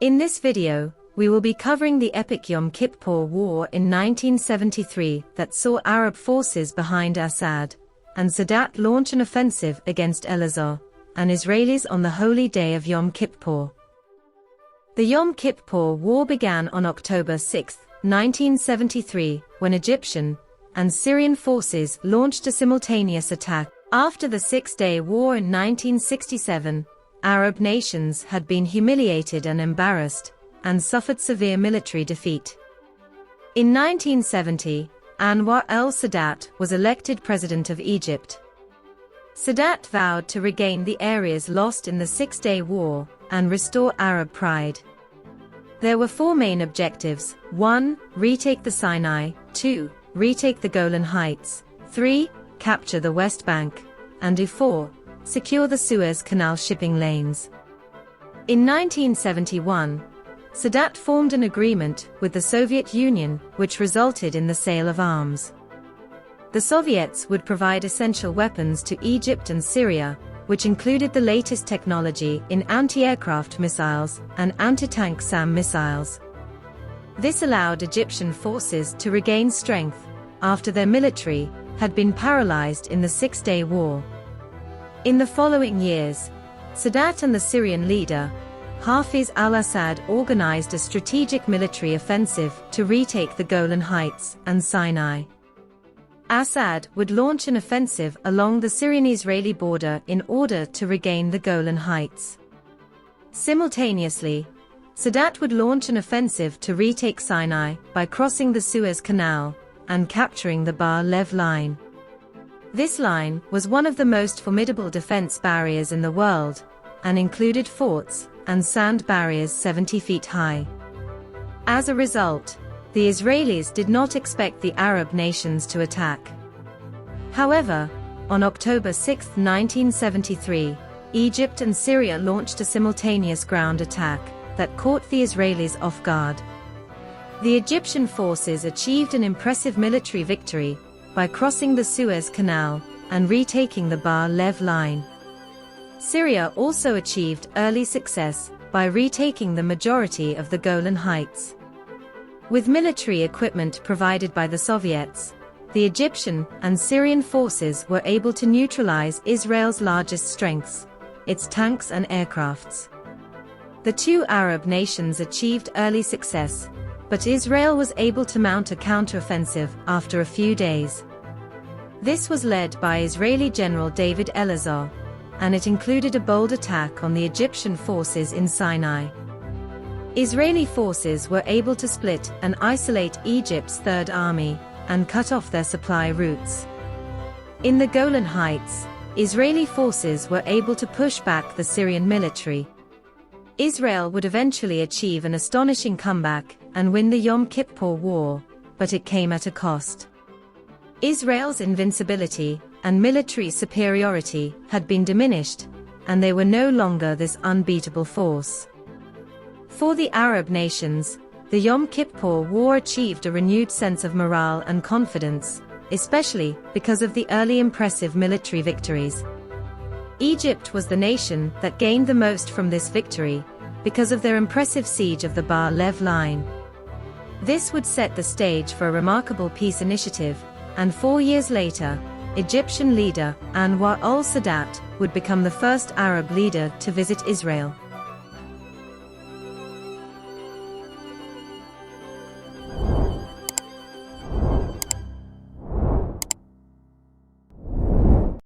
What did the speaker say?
In this video, we will be covering the epic Yom Kippur War in 1973 that saw Arab forces behind Assad and Sadat launch an offensive against Elazar and Israelis on the holy day of Yom Kippur. The Yom Kippur War began on October 6, 1973, when Egyptian and Syrian forces launched a simultaneous attack. After the Six-Day War in 1967, Arab nations had been humiliated and embarrassed, and suffered severe military defeat. In 1970, Anwar el-Sadat was elected president of Egypt. Sadat vowed to regain the areas lost in the Six-Day War and restore Arab pride. There were four main objectives: 1. Retake the Sinai, 2. Retake the Golan Heights, 3. Capture the West Bank, and 4. Secure the Suez Canal shipping lanes. In 1971, Sadat formed an agreement with the Soviet Union which resulted in the sale of arms. The Soviets would provide essential weapons to Egypt and Syria, which included the latest technology in anti-aircraft missiles and anti-tank SAM missiles. This allowed Egyptian forces to regain strength after their military had been paralyzed in the Six-Day War. In the following years, Sadat and the Syrian leader, Hafiz al-Assad, organized a strategic military offensive to retake the Golan Heights and Sinai. Assad would launch an offensive along the Syrian-Israeli border in order to regain the Golan Heights. Simultaneously, Sadat would launch an offensive to retake Sinai by crossing the Suez Canal and capturing the Bar-Lev line. This line was one of the most formidable defense barriers in the world, and included forts and sand barriers 70 feet high. As a result, the Israelis did not expect the Arab nations to attack. However, on October 6, 1973, Egypt and Syria launched a simultaneous ground attack that caught the Israelis off guard. The Egyptian forces achieved an impressive military victory by crossing the Suez Canal and retaking the Bar-Lev line. Syria also achieved early success by retaking the majority of the Golan Heights. With military equipment provided by the Soviets, the Egyptian and Syrian forces were able to neutralize Israel's largest strengths, its tanks and aircrafts. The two Arab nations achieved early success, but Israel was able to mount a counteroffensive after a few days. This was led by Israeli General David Elazar, and it included a bold attack on the Egyptian forces in Sinai. Israeli forces were able to split and isolate Egypt's Third Army and cut off their supply routes. In the Golan Heights, Israeli forces were able to push back the Syrian military. Israel would eventually achieve an astonishing comeback and win the Yom Kippur War, but it came at a cost. Israel's invincibility and military superiority had been diminished, and they were no longer this unbeatable force. For the Arab nations, the Yom Kippur War achieved a renewed sense of morale and confidence, especially because of the early impressive military victories. Egypt was the nation that gained the most from this victory, because of their impressive siege of the Bar-Lev line. This would set the stage for a remarkable peace initiative, and 4 years later, Egyptian leader Anwar al-Sadat would become the first Arab leader to visit Israel.